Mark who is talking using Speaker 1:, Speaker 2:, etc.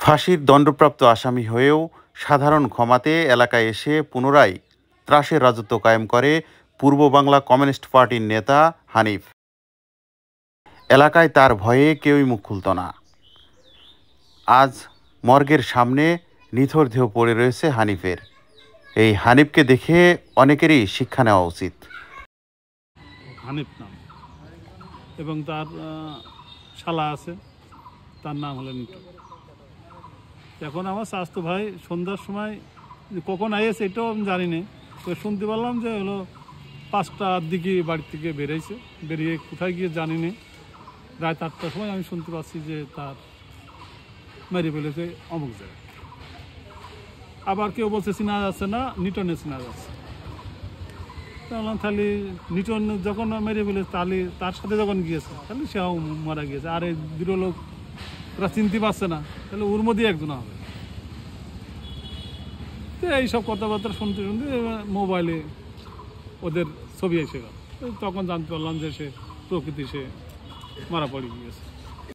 Speaker 1: ফাঁসির দণ্ডপ্রাপ্ত আসামি হয়েও সাধারণ ক্ষমাতে এলাকায় এসে পুনরায় ত্রাসের রাজত্ব কায়েম করে পূর্ব বাংলা কমিউনিস্ট পার্টির নেতা হানিফ। এলাকায় তার ভয়ে কেউই মুখ খুলত না। আজ মর্গের সামনে নিথর দেহ পড়ে রয়েছে হানিফের। এই হানিফকে দেখে অনেকেরই শিক্ষা নেওয়া উচিত।
Speaker 2: হানিফ নাম এবং তার শালা আছে, তার নাম হলো নিটু। এখন আমার স্বাস্থ্য ভাই সন্ধ্যার সময় কখন আইয়েছে এটাও আমি জানি না, তো শুনতে পারলাম যে হলো 5টার দিকে বাড়ি থেকে বেরিয়েছে, বেরিয়ে কোথায় গিয়ে জানি না। রাত 8টার সময় আমি শুনতে পাচ্ছি যে তার মেরে ফেলেছে অমুক জায়গায়। আবার কেউ বলছে চেনা যাচ্ছে না, নিটনে চেনা যাচ্ছে। বললাম তাহলে নিটন যখন মেরে ফেলেছে তাহলে তার সাথে যখন গিয়েছে তাহলে সেও মারা গিয়েছে। আর এই দুটো লোক ওরা চিনতে পারছে না, তাহলে ওর মধ্যেই একজন হবে। তো এইসব কথাবার্তা শুনতে শুনতে মোবাইলে ওদের ছবি এসে গেল, তখন জানতে পারলাম যে সে প্রকৃতি সে মারা পড়ে গিয়েছে।